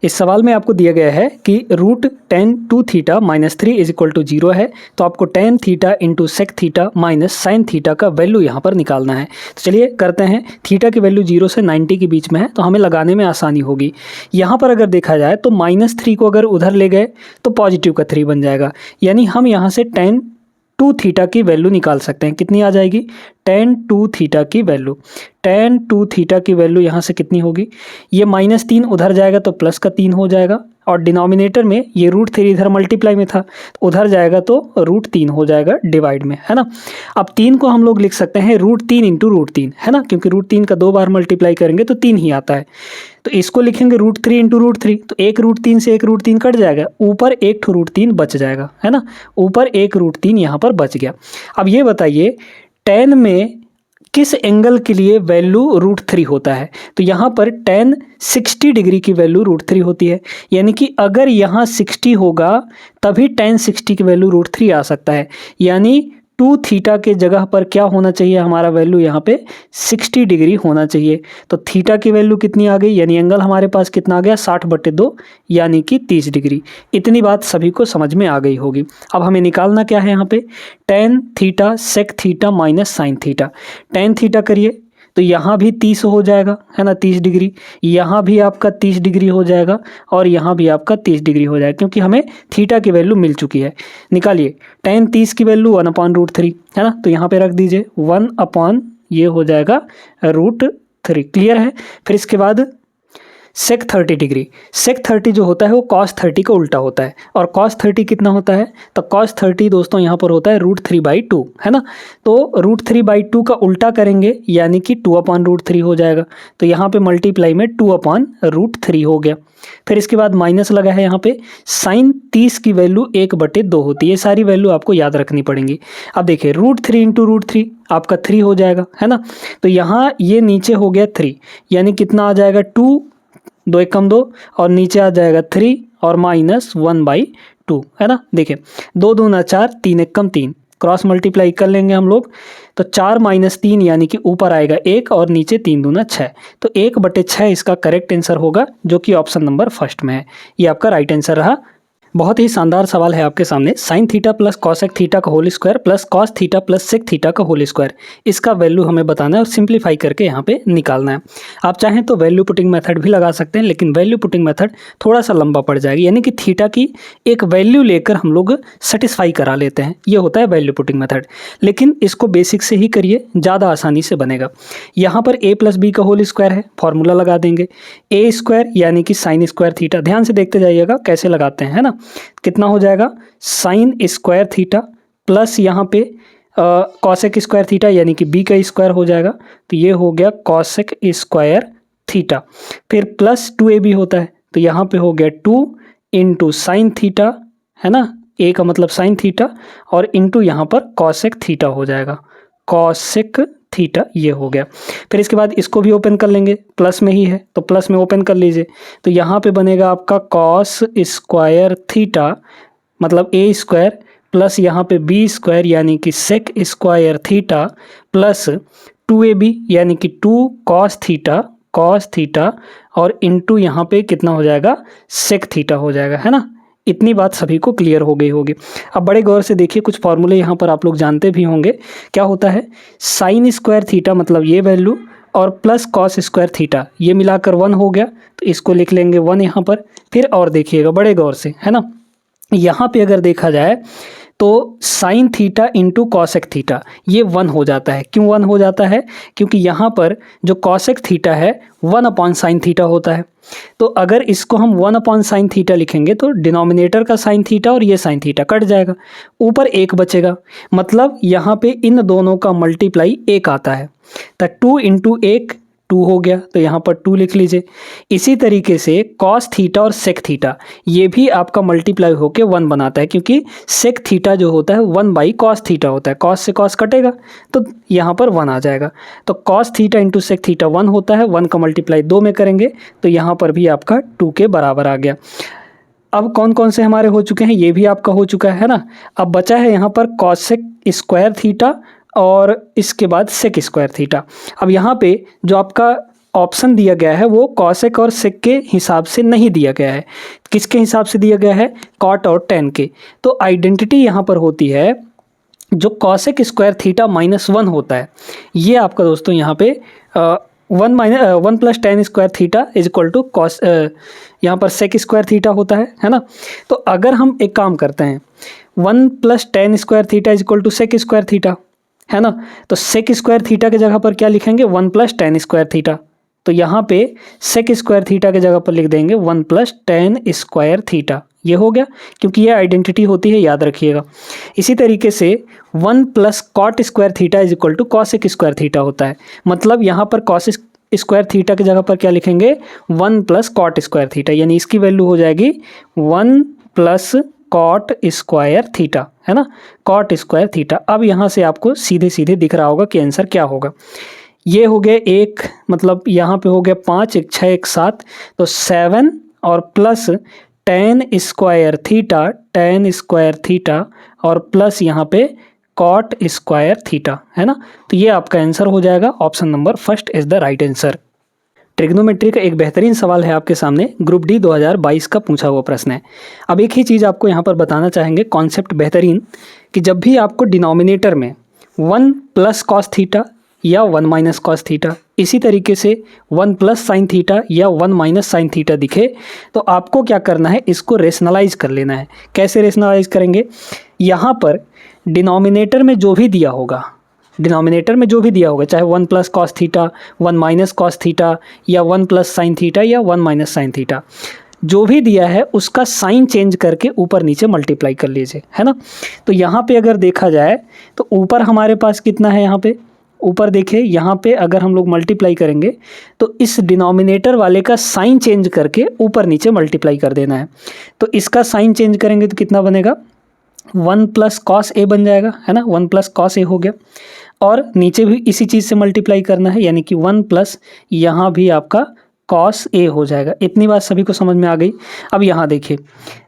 इस सवाल में आपको दिया गया है कि root tan two theta minus 3 is equal to 0 है, तो आपको tan theta into sec theta minus sine theta का वैल्यू यहाँ पर निकालना है। तो चलिए करते हैं। थीटा की वैल्यू 0 से 90 के बीच में है, तो हमें लगाने में आसानी होगी। यहाँ पर अगर देखा जाए तो माइनस 3 को अगर उधर ले गए तो पॉजिटिव का 3 बन जाएगा, यानी हम यहाँ से टेन टू थीटा की वैल्यू निकाल सकते हैं। कितनी आ जाएगी? टेन टू थीटा की वैल्यू। टेन टू थीटा की वैल्यू यहाँ से कितनी होगी? ये माइनस 3 उधर जाएगा तो प्लस का 3 हो जाएगा, और डिनोमिनेटर में ये रूट 3 इधर मल्टीप्लाई में था, तो उधर जाएगा तो रूट 3 हो जाएगा डिवाइड में, है ना। अब 3 को हम लोग लिख सकते हैं रूट 3 इंटू रूट 3, है ना, क्योंकि रूट 3 का 2 बार मल्टीप्लाई करेंगे तो 3 ही आता है। तो इसको लिखेंगे रूट 3 इंटू रूट 3, तो एक रूट 3 से एक रूट 3 कट जाएगा, ऊपर एक ठो रूट 3 बच जाएगा, है ना, ऊपर एक रूट 3 यहाँ पर बच गया। अब ये बताइए टेन में किस एंगल के लिए वैल्यू रूट 3 होता है? तो यहाँ पर टेन 60 डिग्री की वैल्यू रूट 3 होती है, यानी कि अगर यहाँ 60 होगा तभी टेन 60 की वैल्यू रूट 3 आ सकता है, यानी टू थीटा के जगह पर क्या होना चाहिए हमारा वैल्यू? यहाँ पे 60 डिग्री होना चाहिए। तो थीटा की वैल्यू कितनी आ गई, यानी एंगल हमारे पास कितना आ गया? 60/2, यानी कि 30 डिग्री। इतनी बात सभी को समझ में आ गई होगी। अब हमें निकालना क्या है यहाँ पे? Tan theta sec theta minus sine theta. Tan theta करिए तो यहाँ भी 30 हो जाएगा, है ना, 30 डिग्री। यहाँ भी आपका 30 डिग्री हो जाएगा, और यहाँ भी आपका 30 डिग्री हो जाएगा, क्योंकि हमें थीटा की वैल्यू मिल चुकी है। निकालिए टेन 30 की वैल्यू 1/√3, है ना, तो यहाँ पे रख दीजिए 1 ये हो जाएगा √3। क्लियर है? फिर इसके बाद सेक 30 डिग्री। सेक 30 जो होता है वो कॉस 30 का उल्टा होता है, और कॉस 30 कितना होता है? तो कॉस 30 दोस्तों यहाँ पर होता है √3/2, है ना। तो √3/2 का उल्टा करेंगे, यानी कि 2/√3 हो जाएगा। तो यहाँ पे मल्टीप्लाई में 2/√3 हो गया। फिर इसके बाद माइनस लगा है यहाँ पे। साइन 30 की वैल्यू 1/2 होती है। ये सारी वैल्यू आपको याद रखनी पड़ेंगी। अब देखिए √3 इंटू √3 आपका 3 हो जाएगा, है ना। तो यहाँ ये नीचे हो गया 3, यानी कितना आ जाएगा? 2 2 एकम 2, और नीचे आ जाएगा 3 और माइनस 1/2, है ना। देखिए 2 दूना 4, 3 एकम 3, क्रॉस मल्टीप्लाई कर लेंगे हम लोग, तो 4 माइनस 3 यानी कि ऊपर आएगा 1 और नीचे 3 दूना 6, तो 1/6 इसका करेक्ट आंसर होगा, जो कि ऑप्शन नंबर फर्स्ट में है। ये आपका राइट आंसर रहा। बहुत ही शानदार सवाल है आपके सामने। Sine theta plus cosec theta का whole square plus cos theta plus sec theta का होल स्क्वायर, इसका वैल्यू हमें बताना है और सिंप्लीफाई करके यहाँ पे निकालना है। आप चाहें तो वैल्यू पुटिंग मेथड भी लगा सकते हैं, लेकिन वैल्यू पुटिंग मेथड थोड़ा सा लंबा पड़ जाएगी, यानी कि थीटा की एक वैल्यू लेकर हम लोग सेटिस्फाई करा लेते हैं, ये होता है वैल्यू पुटिंग मेथड। लेकिन इसको बेसिक से ही करिए, ज़्यादा आसानी से बनेगा। यहाँ पर a प्लस बी का होल स्क्वायर है, फॉर्मूला लगा देंगे a स्क्वायर यानी कि साइन स्क्वायर थीटा। ध्यान से देखते जाइएगा कैसे लगाते हैं, है ना। कितना हो जाएगा? साइन स्क्वायर थीटा प्लस यहाँ पे कॉसेक स्क्वायर थीटा, यानी कि b का स्क्वायर हो जाएगा, तो ये हो गया कॉसेक स्क्वायर थीटा। फिर प्लस 2ab होता है, तो यहाँ पे हो गया 2 इंटू साइन थीटा, है ना, a का मतलब साइन थीटा, और इंटू यहाँ पर कॉसेक थीटा हो जाएगा, कॉसेक थीटा, ये हो गया। फिर इसके बाद इसको भी ओपन कर लेंगे, प्लस में ही है तो प्लस में ओपन कर लीजिए, तो यहाँ पे बनेगा आपका कॉस स्क्वायर थीटा मतलब a स्क्वायर, प्लस यहाँ पे b स्क्वायर यानी कि सेक स्क्वायर थीटा, प्लस 2ab यानी कि 2 कॉस थीटा, और इंटू यहाँ पे कितना हो जाएगा? सेक थीटा हो जाएगा, है ना। इतनी बात सभी को क्लियर हो गई होगी। अब बड़े गौर से देखिए, कुछ फॉर्मूले यहाँ पर आप लोग जानते भी होंगे। क्या होता है? साइन स्क्वायर थीटा मतलब ये वैल्यू, और प्लस कॉस स्क्वायर थीटा, ये मिलाकर 1 हो गया, तो इसको लिख लेंगे 1 यहाँ पर। फिर और देखिएगा बड़े गौर से, है ना, यहाँ पे अगर देखा जाए तो sine theta into cosec theta ये 1 हो जाता है। क्यों 1 हो जाता है? क्योंकि यहाँ पर जो कॉसेक थीटा है 1/साइन थीटा होता है। तो अगर इसको हम 1/साइन थीटा लिखेंगे तो डिनोमिनेटर का साइन थीटा और ये साइन थीटा कट जाएगा, ऊपर 1 बचेगा, मतलब यहाँ पे इन दोनों का मल्टीप्लाई 1 आता है, तो 2 इंटू 1 2 हो गया, तो यहाँ पर 2 लिख लीजिए। इसी तरीके से कॉस थीटा और सेक थीटा ये भी आपका मल्टीप्लाई होके 1 बनाता है, क्योंकि सेक थीटा जो होता है 1/कॉस थीटा होता है, कॉस से कॉस कटेगा तो यहाँ पर 1 आ जाएगा। तो cos theta into sec theta 1 होता है, 1 का मल्टीप्लाई 2 में करेंगे तो यहाँ पर भी आपका 2 के बराबर आ गया। अब कौन कौन से हमारे हो चुके हैं? ये भी आपका हो चुका है ना। अब बचा है यहाँ पर कॉसेक स्क्वायर थीटा और इसके बाद सेक स्क्वायर थीटा। अब यहाँ पे जो आपका ऑप्शन दिया गया है वो कॉसेक और सेक के हिसाब से नहीं दिया गया है। किसके हिसाब से दिया गया है? कॉट और टेन के। तो आइडेंटिटी यहाँ पर होती है जो कॉसेक स्क्वायर थीटा -1 होता है, ये आपका दोस्तों यहाँ पे 1 plus tan square theta is equal to cos, यहाँ पर सेक स्क्वायर थीटा होता है ना। तो अगर हम एक काम करते हैं 1 plus tan square theta is equal to sec square theta, है ना। तो सेक स्क्वायर थीटा के जगह पर क्या लिखेंगे? 1 प्लस टेन स्क्वायर थीटा। तो यहाँ पे सेक स्क्वायर थीटा के जगह पर लिख देंगे 1 प्लस टेन स्क्वायर थीटा। ये हो गया, क्योंकि ये आइडेंटिटी होती है, याद रखिएगा। इसी तरीके से 1 plus cot square theta is equal to cosec square theta होता है। मतलब यहाँ पर कॉस स्क्वायर थीटा की जगह पर क्या लिखेंगे? 1 प्लस कॉट स्क्वायर थीटा, यानी इसकी वैल्यू हो जाएगी 1 प्लस कॉट स्क्वायर थीटा, है ना, कॉट स्क्वायर थीटा। अब यहाँ से आपको सीधे सीधे दिख रहा होगा कि आंसर क्या होगा। ये हो गया 1, मतलब यहाँ पे हो गया 5, 1 6 1 7, तो 7 और प्लस टेन स्क्वायर थीटा और प्लस यहाँ पे कॉट स्क्वायर थीटा, है ना। तो ये आपका आंसर हो जाएगा, option number first is the right answer. Trigonometry का एक बेहतरीन सवाल है आपके सामने, ग्रुप डी 2022 का पूछा हुआ प्रश्न है। अब एक ही चीज़ आपको यहाँ पर बताना चाहेंगे, कॉन्सेप्ट बेहतरीन, कि जब भी आपको डिनोमिनेटर में 1 प्लस कॉस थीटा या 1 माइनस कॉस थीटा, इसी तरीके से 1 प्लस साइन थीटा या 1 माइनस साइन थीटा दिखे, तो आपको क्या करना है? इसको रेशनलाइज कर लेना है। कैसे रेशनलाइज करेंगे? यहाँ पर डिनोमिनेटर में जो भी दिया होगा, चाहे 1 plus cos theta, 1 minus cos theta या 1 प्लस साइन थीटा या 1 माइनस साइन थीटा, जो भी दिया है उसका साइन चेंज करके ऊपर नीचे मल्टीप्लाई कर लीजिए, है ना। तो यहाँ पे अगर देखा जाए तो ऊपर हमारे पास कितना है? यहाँ पे ऊपर देखिए, यहाँ पे अगर हम लोग मल्टीप्लाई करेंगे तो इस डिनोमिनेटर वाले का साइन चेंज करके ऊपर नीचे मल्टीप्लाई कर देना है। तो इसका साइन चेंज करेंगे तो कितना बनेगा? 1 प्लस कॉस ए बन जाएगा, है ना, 1 प्लस कॉस ए हो गया। और नीचे भी इसी चीज़ से मल्टीप्लाई करना है, यानी कि 1 प्लस यहाँ भी आपका कॉस ए हो जाएगा। इतनी बात सभी को समझ में आ गई। अब यहाँ देखिए,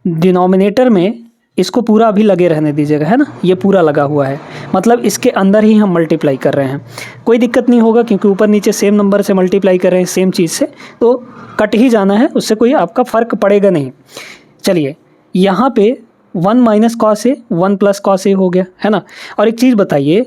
डिनोमिनेटर में इसको पूरा अभी लगे रहने दीजिएगा, है ना, ये पूरा लगा हुआ है, मतलब इसके अंदर ही हम मल्टीप्लाई कर रहे हैं। कोई दिक्कत नहीं होगा, क्योंकि ऊपर नीचे सेम नंबर से मल्टीप्लाई कर रहे हैं, सेम चीज़ से, तो कट ही जाना है, उससे कोई आपका फ़र्क पड़ेगा नहीं। चलिए, यहाँ पे 1 minus cos A 1 plus cos A हो गया, है ना। और एक चीज़ बताइए,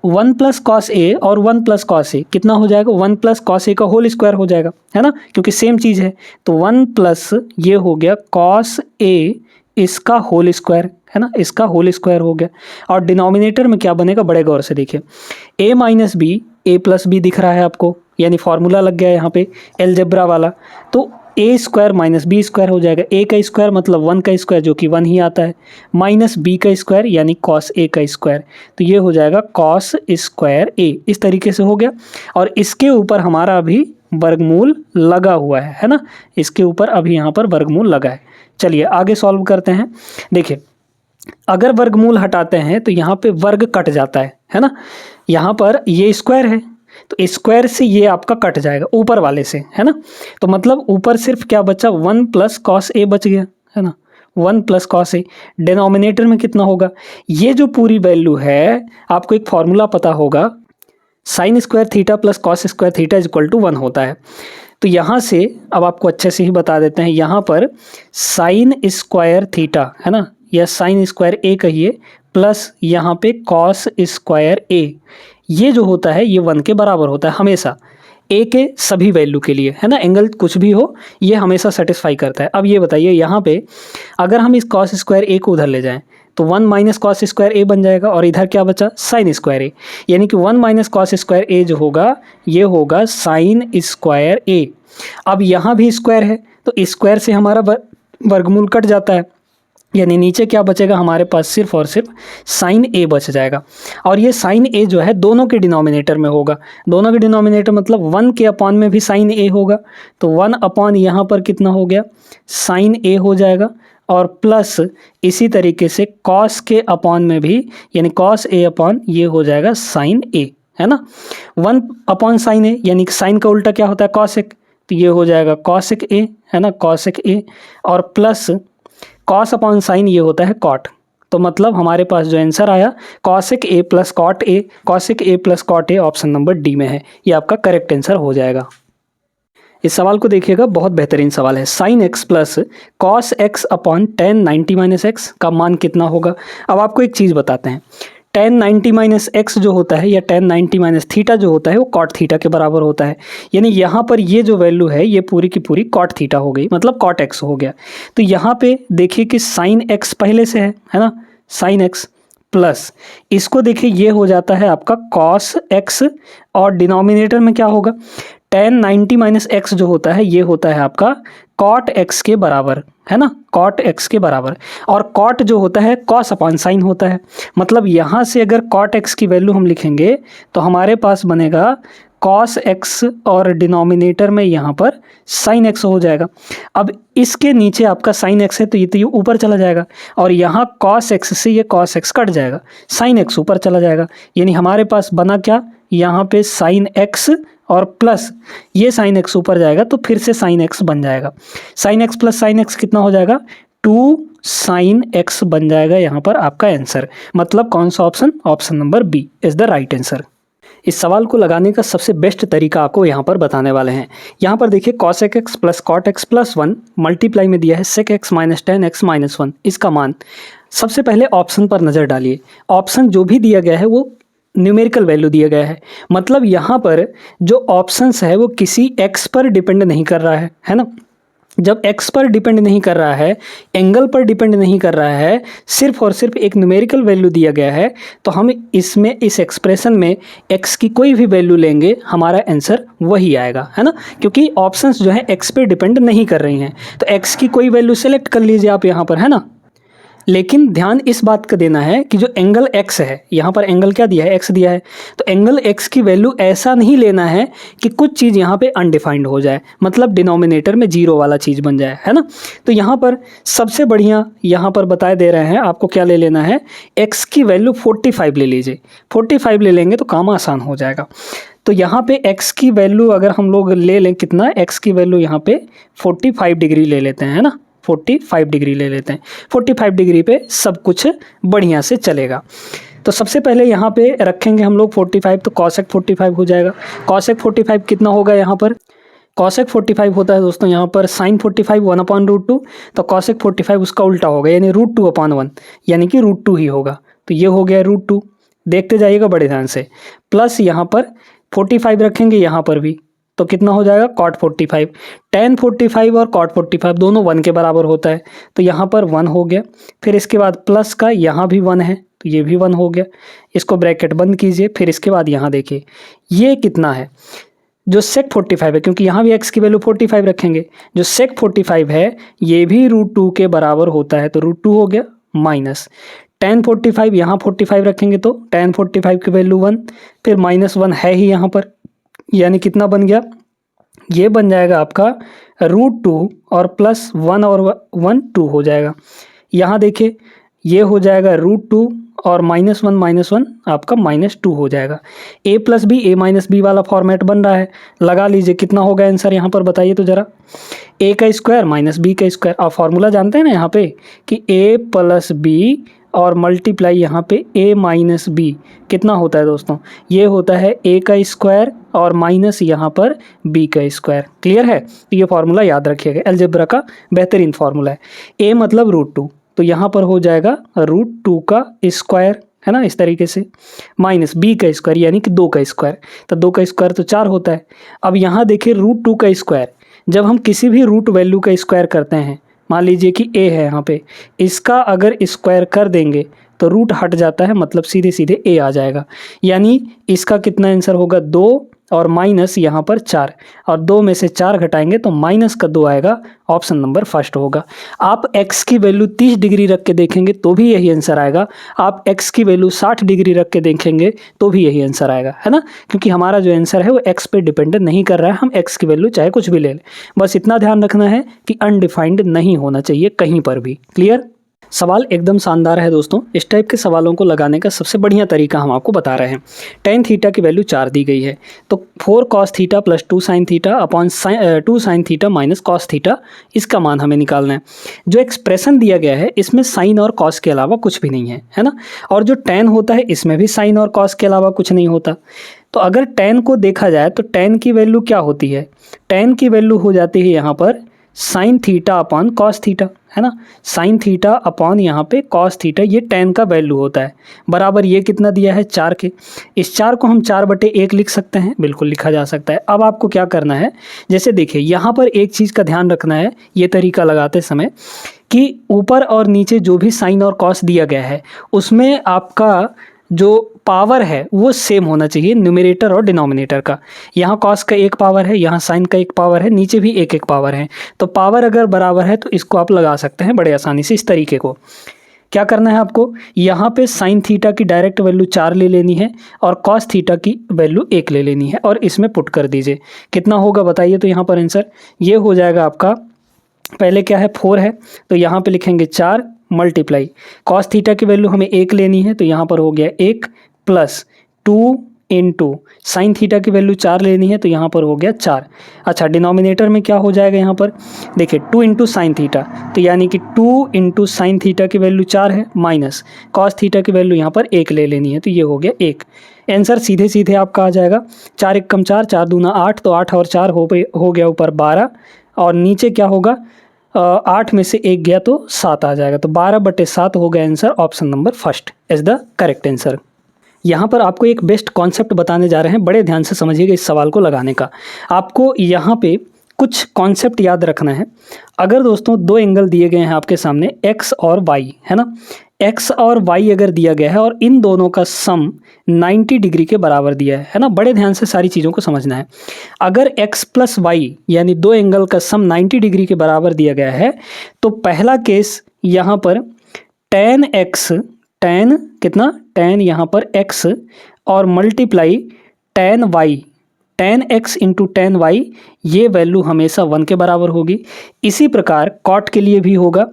1 प्लस कॉस ए और 1 प्लस कॉस ए कितना हो जाएगा? 1 प्लस कॉस ए का होल स्क्वायर हो जाएगा, है ना, क्योंकि सेम चीज़ है। तो 1 प्लस ये हो गया कॉस ए, इसका होल स्क्वायर, है ना, इसका होल स्क्वायर हो गया। और डिनोमिनेटर में क्या बनेगा? बड़े गौर से देखिए, a minus B, A plus B दिख रहा है आपको, यानी फार्मूला लग गया यहाँ पे एलजेब्रा वाला। तो ए स्क्वायर माइनस बी स्क्वायर हो जाएगा। ए का स्क्वायर मतलब 1 का स्क्वायर, जो कि 1 ही आता है, माइनस बी का स्क्वायर यानी कॉस ए का स्क्वायर, तो ये हो जाएगा कॉस स्क्वायर ए। इस तरीके से हो गया। और इसके ऊपर हमारा अभी वर्गमूल लगा हुआ है ना, इसके ऊपर अभी यहाँ पर वर्गमूल लगा है। चलिए आगे सॉल्व करते हैं। देखिए, अगर वर्गमूल हटाते हैं तो यहाँ पे वर्ग कट जाता है ना। यहाँ पर ये स्क्वायर है, तो स्क्वायर से ये आपका कट जाएगा ऊपर वाले से, है ना। तो मतलब ऊपर सिर्फ क्या बचा? 1 प्लस कॉस ए बच गया, है ना, 1 प्लस कॉस ए। डिनोमिनेटर में कितना होगा? ये जो पूरी वैल्यू है, आपको एक फॉर्मूला पता होगा, sine square theta plus cos square theta is equal to 1 होता है। तो यहाँ से अब आपको अच्छे से ही बता देते हैं, यहाँ पर साइन स्क्वायर थीटा, है ना, या साइन स्क्वायर ए कहिए, प्लस यहाँ पे कॉस स्क्वायर ए, ये जो होता है ये 1 के बराबर होता है हमेशा, ए के सभी वैल्यू के लिए, है ना, एंगल कुछ भी हो ये हमेशा सेटिस्फाई करता है। अब ये बताइए, यहाँ पे अगर हम इस कॉस स्क्वायर ए को उधर ले जाएं तो 1 माइनस कॉस स्क्वायर ए बन जाएगा, और इधर क्या बचा? साइन स्क्वायर ए, यानी कि 1 माइनस कॉस स्क्वायर ए जो होगा ये होगा साइन स्क्वायर ए। अब यहाँ भी स्क्वायर है, तो स्क्वायर से हमारा वर्गमूल कट जाता है, यानी नीचे क्या बचेगा हमारे पास? सिर्फ और सिर्फ साइन ए बच जाएगा। और ये साइन ए जो है दोनों के डिनोमिनेटर में होगा। दोनों के डिनोमिनेटर मतलब 1 के अपॉन में भी साइन ए होगा, तो 1 अपॉन यहाँ पर कितना हो गया? साइन ए हो जाएगा। और प्लस इसी तरीके से कॉस के अपॉन में भी, यानी कॉस ए अपॉन ये हो जाएगा साइन ए, है ना। 1 अपॉन साइन ए, यानी कि साइन का उल्टा क्या होता है? कॉसेक, तो ये हो जाएगा कॉसेक ए, है ना, कॉसेक ए। और प्लस कॉस अपॉन साइन ये होता है कॉट। तो मतलब हमारे पास जो आंसर आया cosec A plus cot A, cosec A plus cot A, option number D में है, ये आपका करेक्ट आंसर हो जाएगा। इस सवाल को देखिएगा, बहुत बेहतरीन सवाल है। Sine x plus cos x upon ten 90 minus x का मान कितना होगा। अब आपको एक चीज़ बताते हैं, टेन 90 माइनस एक्स जो होता है या टेन 90 माइनस थीटा जो होता है वो कॉट थीटा के बराबर होता है। यानी यहाँ पर ये जो वैल्यू है ये पूरी की पूरी कॉट थीटा हो गई, मतलब कॉट एक्स हो गया। तो यहाँ पे देखिए कि साइन एक्स पहले से है ना, साइन एक्स प्लस इसको देखिए ये हो जाता है आपका कॉस एक्स, और डिनोमिनेटर में क्या होगा, टेन 90 माइनस एक्स जो होता है ये होता है आपका कॉट एक्स के बराबर, है ना, कॉट एक्स के बराबर। और कॉट जो होता है कॉस अपॉन साइन होता है, मतलब यहाँ से अगर कॉट एक्स की वैल्यू हम लिखेंगे तो हमारे पास बनेगा कॉस एक्स और डिनोमिनेटर में यहाँ पर साइन एक्स हो जाएगा। अब इसके नीचे आपका साइन एक्स है तो ये ऊपर चला जाएगा, और यहाँ कॉस एक्स से ये कॉस एक्स कट जाएगा, साइन एक्स ऊपर चला जाएगा। यानी हमारे पास बना क्या, यहाँ पे साइन एक्स और प्लस ये साइन एक्स ऊपर जाएगा तो फिर से साइन एक्स बन जाएगा। Sine x plus sine x कितना हो जाएगा, 2 साइन एक्स बन जाएगा यहाँ पर आपका आंसर। मतलब कौन सा option, option number B is the right answer. इस सवाल को लगाने का सबसे बेस्ट तरीका आपको यहाँ पर बताने वाले हैं। यहाँ पर देखिए cosec X plus cot X plus 1 multiply में दिया है sec X minus tan X minus 1, इसका मान। सबसे पहले ऑप्शन पर नज़र डालिए, ऑप्शन जो भी दिया गया है वो न्यूमेरिकल वैल्यू दिया गया है, मतलब यहाँ पर जो ऑप्शंस है वो किसी एक्स पर डिपेंड नहीं कर रहा है ना। जब एक्स पर डिपेंड नहीं कर रहा है, एंगल पर डिपेंड नहीं कर रहा है, सिर्फ और सिर्फ एक न्यूमेरिकल वैल्यू दिया गया है, तो हम इसमें इस एक्सप्रेशन में एक्स की कोई भी वैल्यू लेंगे हमारा आंसर वही आएगा, है ना, क्योंकि ऑप्शंस जो है एक्स पे डिपेंड नहीं कर रही हैं। तो एक्स की कोई वैल्यू सेलेक्ट कर लीजिए आप यहाँ पर, है ना। लेकिन ध्यान इस बात का देना है कि जो एंगल x है, यहाँ पर एंगल क्या दिया है, x दिया है, तो एंगल x की वैल्यू ऐसा नहीं लेना है कि कुछ चीज़ यहाँ पे अनडिफाइंड हो जाए, मतलब डिनोमिनेटर में जीरो वाला चीज़ बन जाए, है ना। तो यहाँ पर सबसे बढ़िया यहाँ पर बताए दे रहे हैं आपको क्या ले लेना है, x की वैल्यू 45 ले लीजिए। 45 ले लेंगे तो काम आसान हो जाएगा। तो यहाँ पे x की वैल्यू अगर हम लोग ले लें, कितना, x की वैल्यू यहाँ पे 45 डिग्री ले लेते हैं, है ना, 45 डिग्री ले लेते हैं। 45 डिग्री पे सब कुछ बढ़िया से चलेगा। तो सबसे पहले यहाँ पे रखेंगे हम लोग 45, तो कॉसेक 45 हो जाएगा। कॉसेक 45 कितना होगा यहाँ पर, कॉसेक 45 होता है दोस्तों यहाँ पर साइन 45 1/√2, तो कॉसेक 45 उसका उल्टा होगा, यानी √2/1, यानी कि √2 ही होगा। तो ये हो गया √2, देखते जाइएगा बड़े ध्यान से। प्लस यहाँ पर 45 रखेंगे यहाँ पर भी, तो कितना हो जाएगा, कॉट 45। टेन 45 और कॉट 45 दोनों 1 के बराबर होता है, तो यहाँ पर 1 हो गया। फिर इसके बाद प्लस का यहाँ भी 1 है तो ये भी 1 हो गया। इसको ब्रैकेट बंद कीजिए। फिर इसके बाद यहाँ देखिए ये कितना है, जो सेक 45 है, क्योंकि यहाँ भी x की वैल्यू 45 रखेंगे, जो सेक 45 है ये भी √2 के बराबर होता है, तो √2 हो गया, माइनस टेन 45, यहाँ 45 रखेंगे तो टेन 45 की वैल्यू 1, फिर -1 है ही यहाँ पर, यानी कितना बन गया, ये बन जाएगा आपका √2 और प्लस 1 और 1 2 हो जाएगा। यहाँ देखिए ये हो जाएगा √2 और -1 आपका -2 हो जाएगा। a plus B a minus B वाला फॉर्मेट बन रहा है। लगा लीजिए कितना होगा आंसर यहाँ पर, बताइए तो ज़रा। a का स्क्वायर माइनस b का स्क्वायर, आप फॉर्मूला जानते हैं ना यहाँ पे कि a प्लस बी और मल्टीप्लाई यहाँ पे a माइनस बी कितना होता है दोस्तों, ये होता है a का स्क्वायर और माइनस यहाँ पर b का स्क्वायर। क्लियर है, तो ये फार्मूला याद रखिएगा, अलजेब्रा का बेहतरीन फार्मूला है। a मतलब √2, तो यहाँ पर हो जाएगा √2 का स्क्वायर, है ना, इस तरीके से, माइनस b का स्क्वायर यानी कि 2 का स्क्वायर, तो 2 का स्क्वायर तो 4 होता है। अब यहाँ देखिए √2 का स्क्वायर, जब हम किसी भी रूट वैल्यू का स्क्वायर करते हैं, मान लीजिए कि a है यहाँ पे, इसका अगर स्क्वायर कर देंगे तो रूट हट जाता है, मतलब सीधे सीधे a आ जाएगा। यानी इसका कितना आंसर होगा, 2 और माइनस यहाँ पर 4, और 2 में से 4 घटाएंगे तो माइनस का 2 आएगा, ऑप्शन नंबर फर्स्ट होगा। आप x की वैल्यू 30 डिग्री रख के देखेंगे तो भी यही आंसर आएगा, आप x की वैल्यू 60 डिग्री रख के देखेंगे तो भी यही आंसर आएगा, है ना, क्योंकि हमारा जो आंसर है वो x पे डिपेंड नहीं कर रहा है। हम x की वैल्यू चाहे कुछ भी ले लें, बस इतना ध्यान रखना है कि अनडिफाइंड नहीं होना चाहिए कहीं पर भी। क्लियर, सवाल एकदम शानदार है दोस्तों। इस टाइप के सवालों को लगाने का सबसे बढ़िया तरीका हम आपको बता रहे हैं। टेन थीटा की वैल्यू 4 दी गई है, तो 4 cos theta plus 2 sin theta upon 2 sin theta minus cos theta, इसका मान हमें निकालना है। जो एक्सप्रेशन दिया गया है इसमें साइन और कॉस के अलावा कुछ भी नहीं है, है ना, और जो टेन होता है इसमें भी साइन और कॉस के अलावा कुछ नहीं होता। तो अगर tan को देखा जाए तो tan की वैल्यू क्या होती है, tan की वैल्यू हो जाती है यहाँ पर sine theta upon cos theta, है ना। साइन थीटा अपॉन यहाँ पे कॉस थीटा, ये tan का वैल्यू होता है, बराबर ये कितना दिया है 4 के। इस 4 को हम 4/1 लिख सकते हैं, बिल्कुल लिखा जा सकता है। अब आपको क्या करना है, जैसे देखिए यहाँ पर एक चीज़ का ध्यान रखना है ये तरीका लगाते समय कि ऊपर और नीचे जो भी साइन और कॉस दिया गया है उसमें आपका जो पावर है वो सेम होना चाहिए, न्यूमरेटर और डिनोमिनेटर का। यहाँ कॉस का एक पावर है, यहाँ साइन का एक पावर है, नीचे भी एक एक पावर है। तो पावर अगर बराबर है तो इसको आप लगा सकते हैं बड़े आसानी से। इस तरीके को क्या करना है आपको, यहाँ पे साइन थीटा की डायरेक्ट वैल्यू 4 ले लेनी है और कॉस थीटा की वैल्यू 1 ले लेनी है और इसमें पुट कर दीजिए। कितना होगा बताइए, तो यहाँ पर आंसर ये हो जाएगा आपका, पहले क्या है 4 है तो यहाँ पे लिखेंगे 4 मल्टीप्लाई कॉस थीटा की वैल्यू हमें 1 लेनी है तो यहाँ पर हो गया 1 प्लस 2 इंटू साइन थीटा की वैल्यू 4 लेनी है तो यहाँ पर हो गया 4। अच्छा, डिनोमिनेटर में क्या हो जाएगा यहाँ पर देखिए 2 इंटू साइन थीटा, तो यानी कि 2 इंटू साइन थीटा की वैल्यू 4 है माइनस कॉस थीटा की वैल्यू यहाँ पर 1 ले लेनी है तो ये हो गया 1। आंसर सीधे सीधे आपका आ जाएगा 4 एकम 4, 4 दूना 8, तो 8 और 4 हो गया ऊपर 12 और नीचे क्या होगा 8 में से 1 गया तो 7 आ जाएगा, तो 12/7 हो गया answer. Option number first is the correct answer. यहाँ पर आपको एक बेस्ट कॉन्सेप्ट बताने जा रहे हैं, बड़े ध्यान से समझिएगा इस सवाल को लगाने का। आपको यहाँ पे कुछ कॉन्सेप्ट याद रखना है। अगर दोस्तों दो एंगल दिए गए हैं आपके सामने x और y, है ना, x और y अगर दिया गया है और इन दोनों का सम 90 डिग्री के बराबर दिया है ना, बड़े ध्यान से सारी चीज़ों को समझना है। अगर x प्लस वाई यानी दो एंगल का सम 90 डिग्री के बराबर दिया गया है तो पहला केस यहाँ पर tan x, tan कितना, tan यहाँ पर x और multiply tan y, tan x into tan y, ये वैल्यू हमेशा 1 के बराबर होगी। इसी प्रकार कॉट के लिए भी होगा,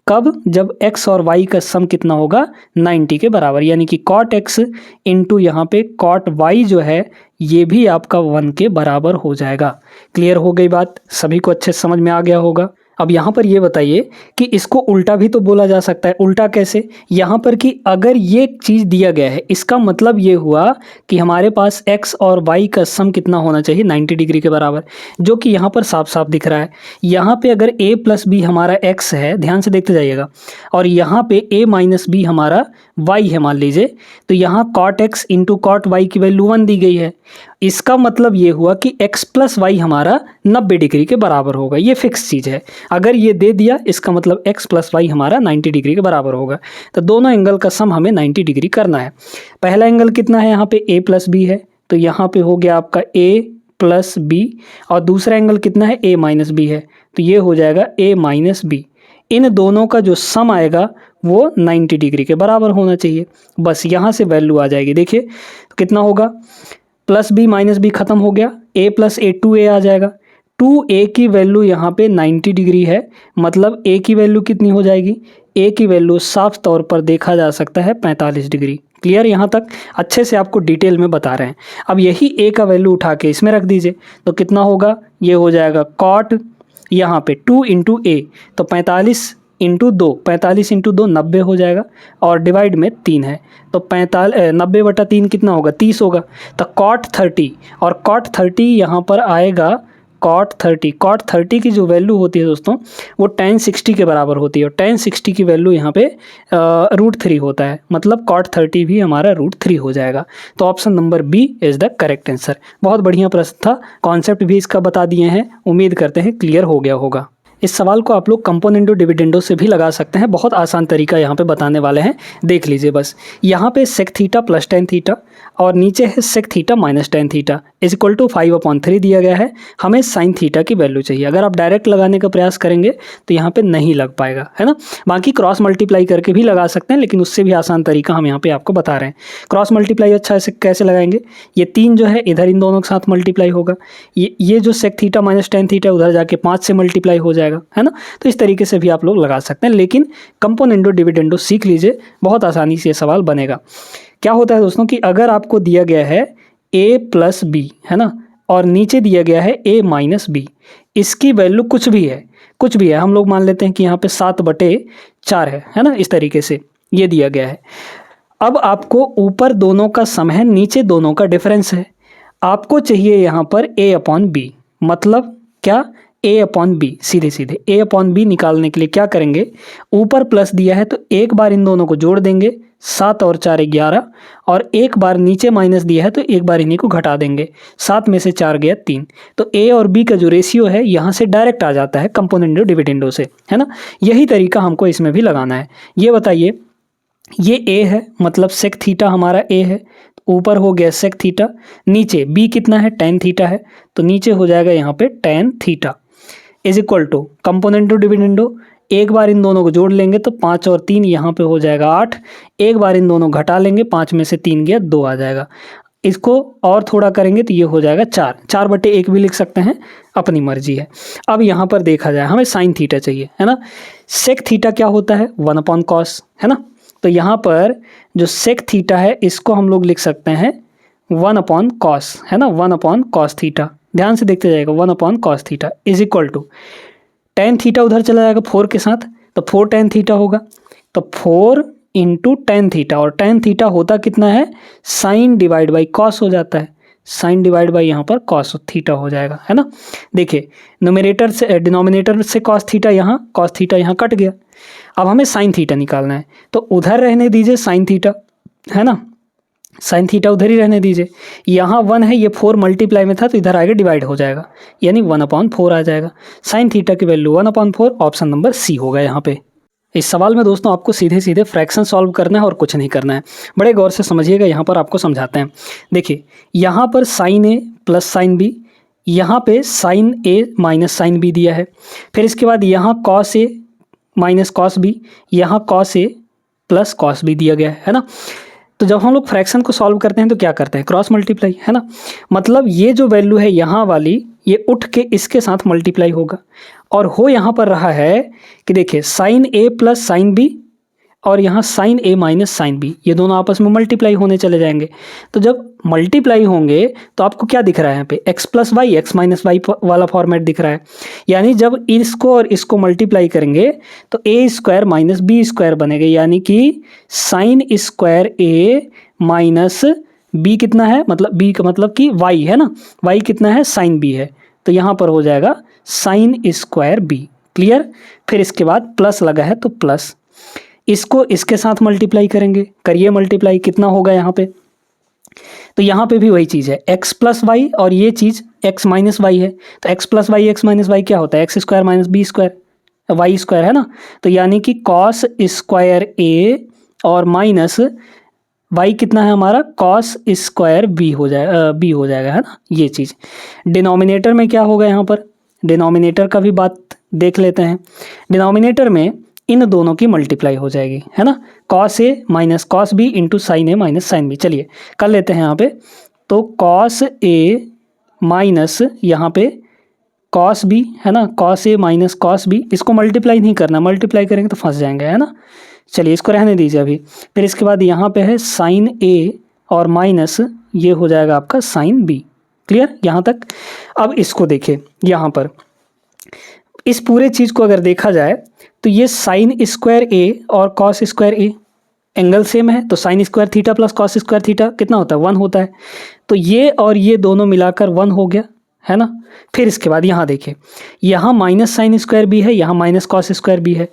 कब, जब x और y का सम कितना होगा 90 के बराबर, यानी कि cot x इंटू यहाँ पे cot y जो है ये भी आपका 1 के बराबर हो जाएगा। क्लियर हो गई बात, सभी को अच्छे समझ में आ गया होगा। अब यहाँ पर ये बताइए कि इसको उल्टा भी तो बोला जा सकता है। उल्टा कैसे, यहाँ पर कि अगर ये चीज़ दिया गया है इसका मतलब ये हुआ कि हमारे पास x और y का सम कितना होना चाहिए 90 डिग्री के बराबर, जो कि यहाँ पर साफ साफ दिख रहा है। यहाँ पे अगर a प्लस बी हमारा x है, ध्यान से देखते जाइएगा, और यहाँ पे a माइनस बी हमारा y है मान लीजिए, तो यहाँ cot x into cot y की वैल्यू 1 दी गई है। इसका मतलब ये हुआ कि x प्लस वाई हमारा 90 डिग्री के बराबर होगा, ये फिक्स चीज़ है। अगर ये दे दिया इसका मतलब x प्लस वाई हमारा 90 डिग्री के बराबर होगा। तो दोनों एंगल का सम हमें 90 डिग्री करना है। पहला एंगल कितना है, यहाँ पे a प्लस बी है, तो यहाँ पे हो गया आपका a प्लस बी, और दूसरा एंगल कितना है a माइनस बी है, तो ये हो जाएगा a माइनस बी। इन दोनों का जो सम आएगा वो 90 डिग्री के बराबर होना चाहिए। बस यहाँ से वैल्यू आ जाएगी, देखिए तो कितना होगा, प्लस बी माइनस बी खत्म हो गया, a प्लस ए 2a आ जाएगा। 2a की वैल्यू यहाँ पे 90 डिग्री है, मतलब a की वैल्यू कितनी हो जाएगी, a की वैल्यू साफ तौर पर देखा जा सकता है 45 डिग्री। क्लियर, यहाँ तक अच्छे से आपको डिटेल में बता रहे हैं। अब यही a का वैल्यू उठा के इसमें रख दीजिए तो कितना होगा, ये हो जाएगा कॉट यहाँ पे 2 इंटू ए, तो 45 इंटू 2, 45 इंटू 2 90 हो जाएगा, और डिवाइड में 3 है तो 90/3 कितना होगा 30 होगा। तो कॉट 30, और कॉट 30 यहाँ पर आएगा कॉट 30। कॉट 30 की जो वैल्यू होती है दोस्तों वो tan 60 के बराबर होती है, और tan 60 की वैल्यू यहाँ पे √3 होता है, मतलब कॉट 30 भी हमारा √3 हो जाएगा। तो option number B is the correct answer. बहुत बढ़िया प्रश्न था, कॉन्सेप्ट भी इसका बता दिए हैं, उम्मीद करते हैं क्लियर हो गया होगा। इस सवाल को आप लोग कंपोनेंडो डिविडेंडो से भी लगा सकते हैं, बहुत आसान तरीका यहाँ पे बताने वाले हैं, देख लीजिए। बस यहाँ पे sec theta plus tan theta और नीचे है sec theta minus tan theta is equal to 5/3 दिया गया है। हमें साइन थीटा की वैल्यू चाहिए। अगर आप डायरेक्ट लगाने का प्रयास करेंगे तो यहाँ पे नहीं लग पाएगा, है ना। बाकी क्रॉस मल्टीप्लाई करके भी लगा सकते हैं, लेकिन उससे भी आसान तरीका हम यहाँ पे आपको बता रहे हैं। क्रॉस मल्टीप्लाई अच्छा ऐसे कैसे लगाएंगे, ये 3 जो है इधर इन दोनों के साथ मल्टीप्लाई होगा, ये जो sec theta minus tan theta उधर जाके 5 से मल्टीप्लाई हो जाएगा, है ना। तो इस तरीके से भी आप लोग लगा सकते हैं, लेकिन कंपोनेंडो डिविडेंडो सीख लीजिए, बहुत आसानी से ये सवाल बनेगा। क्या होता है दोस्तों कि अगर आपको दिया गया है a प्लस बी, है ना, और नीचे दिया गया है a माइनस बी, इसकी वैल्यू कुछ भी है, हम लोग मान लेते हैं कि यहाँ पे 7/4 है ना, इस तरीके से ये दिया गया है। अब आपको ऊपर दोनों का सम है, नीचे दोनों का डिफरेंस है। आपको चाहिए यहाँ पर a अपॉन बी, मतलब क्या, a अपॉन बी, सीधे सीधे a अपॉन बी निकालने के लिए क्या करेंगे, ऊपर प्लस दिया है तो एक बार इन दोनों को जोड़ देंगे, 7 और 4 11, और एक बार नीचे माइनस दिया है तो एक बार इन्हीं को घटा देंगे, 7 में से 4 गया 3। तो a और b का जो रेशियो है यहाँ से डायरेक्ट आ जाता है कंपोनेंडो डिविडेंडो से, है ना। यही तरीका हमको इसमें भी लगाना है। ये बताइए, ये a है मतलब सेक थीटा हमारा a है, ऊपर हो गया सेक थीटा, नीचे b कितना है, टेन थीटा है, तो नीचे हो जाएगा यहाँ पे tan theta is equal to componendo dividendo, एक बार इन दोनों को जोड़ लेंगे तो 5 और 3 यहाँ पे हो जाएगा 8, एक बार इन दोनों घटा लेंगे, 5 में से 3 गया 2 आ जाएगा, इसको और थोड़ा करेंगे तो ये हो जाएगा 4, 4/1 भी लिख सकते हैं, अपनी मर्जी है। अब यहाँ पर देखा जाए हमें साइन थीटा चाहिए, है ना। सेक थीटा क्या होता है, 1 अपॉन कॉस, है ना। तो यहाँ पर जो सेक थीटा है इसको हम लोग लिख सकते हैं 1 अपॉन कॉस, है ना, 1 अपॉन कॉस थीटा, ध्यान से देखते जाएगा, 1 upon cos theta is equal to tan theta उधर चला जाएगा 4 के साथ, तो 4 टेन थीटा होगा, तो 4 इंटू टेन थीटा, और टेन थीटा होता कितना है, साइन डिवाइड बाई कॉस हो जाता है, साइन डिवाइड बाई यहाँ पर कॉस थीटा हो जाएगा, है ना। देखिए न्यूमरेटर से डिनोमिनेटर से कॉस थीटा यहाँ कट गया, अब हमें साइन थीटा निकालना है, तो उधर रहने दीजिए साइन थीटा, है ना, साइन थीटा उधर ही रहने दीजिए, यहाँ 1 है, ये 4 मल्टीप्लाई में था तो इधर आगे डिवाइड हो जाएगा, यानी 1/4 आ जाएगा। साइन थीटा की वैल्यू 1/4, ऑप्शन नंबर सी होगा यहाँ पे। इस सवाल में दोस्तों आपको सीधे सीधे फ्रैक्शन सॉल्व करना है और कुछ नहीं करना है, बड़े गौर से समझिएगा, यहाँ पर आपको समझाते हैं। देखिए यहाँ पर साइन ए प्लस साइन बी, यहाँ पे sign A minus sine B दिया है, फिर इसके बाद यहाँ cos A minus cos B, यहाँ cos A plus cos B दिया गया है ना। तो जब हम लोग फ्रैक्शन को सॉल्व करते हैं तो क्या करते हैं, क्रॉस मल्टीप्लाई, है ना। मतलब ये जो वैल्यू है यहाँ वाली, ये उठ के इसके साथ मल्टीप्लाई होगा, और हो यहाँ पर रहा है कि देखिए साइन ए प्लस साइन बी और यहाँ sign A minus sine B, ये दोनों आपस में मल्टीप्लाई होने चले जाएंगे। तो जब मल्टीप्लाई होंगे तो आपको क्या दिख रहा है यहाँ पे, X plus Y X minus Y वाला फॉर्मेट दिख रहा है, यानी जब इसको और इसको मल्टीप्लाई करेंगे तो ए स्क्वायर माइनस बी स्क्वायर बनेगा, यानी कि साइन स्क्वायर ए माइनस बी कितना है, मतलब बी का मतलब कि वाई है ना, वाई कितना है, साइन बी है, तो यहाँ पर हो जाएगा साइन स्क्वायर बी। क्लियर। फिर इसके बाद प्लस लगा है तो प्लस, इसको इसके साथ मल्टीप्लाई करेंगे, करिए मल्टीप्लाई, कितना होगा यहाँ पे, तो यहाँ पे भी वही चीज़ है, x प्लस वाई, और ये चीज़ x माइनस वाई है, तो x plus Y X minus Y क्या होता है, X square minus B square Y square, है ना। तो यानी कि कॉस स्क्वायर ए और माइनस वाई कितना है हमारा, कॉस स्क्वायर बी हो जाएगा, है ना। ये चीज़ डिनोमिनेटर में क्या होगा, यहाँ पर डिनोमिनेटर का भी बात देख लेते हैं। डिनोमिनेटर में इन दोनों की मल्टीप्लाई हो जाएगी, है ना, cos A minus cos B into sine A minus sine B. चलिए कर लेते हैं यहाँ पे, तो कॉस ए माइनस यहाँ पे कॉस बी, है ना, cos A minus cos B, इसको मल्टीप्लाई नहीं करना, मल्टीप्लाई करेंगे तो फंस जाएंगे, है ना। चलिए इसको रहने दीजिए अभी। फिर इसके बाद यहाँ पे है साइन ए और माइनस ये हो जाएगा आपका साइन बी। क्लियर यहाँ तक। अब इसको देखिए, यहाँ पर इस पूरे चीज़ को अगर देखा जाए तो ये साइन स्क्वायर ए और cos square A angle same है, तो sign square theta plus cos square theta कितना होता है, 1 होता है, तो ये और ये दोनों मिलाकर 1 हो गया, है ना। फिर इसके बाद यहाँ देखिए, यहाँ माइनस साइन स्क्वायर भी है, यहाँ माइनस कॉस स्क्वायर भी है,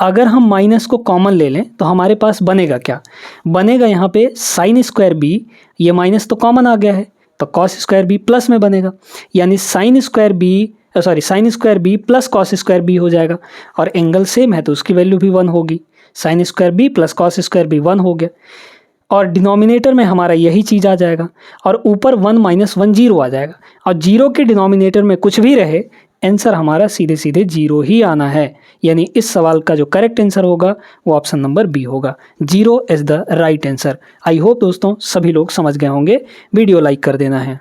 अगर हम माइनस को कॉमन ले लें तो हमारे पास बनेगा क्या, बनेगा यहाँ पे साइन स्क्वायर बी, ये माइनस तो कॉमन आ गया है, तो कॉस स्क्वायर बी प्लस में बनेगा, यानी sine square B plus cos square B हो जाएगा, और एंगल सेम है तो उसकी वैल्यू भी 1 होगी, sine square B plus cos square B 1 हो गया, और डिनोमिनेटर में हमारा यही चीज़ आ जाएगा, और ऊपर 1 माइनस 1 जीरो आ जाएगा, और जीरो के डिनोमिनेटर में कुछ भी रहे आंसर हमारा सीधे सीधे जीरो ही आना है, यानी इस सवाल का जो करेक्ट आंसर होगा वो ऑप्शन नंबर बी होगा, 0 is the right answer. I hope दोस्तों सभी लोग समझ गए होंगे, वीडियो लाइक कर देना है।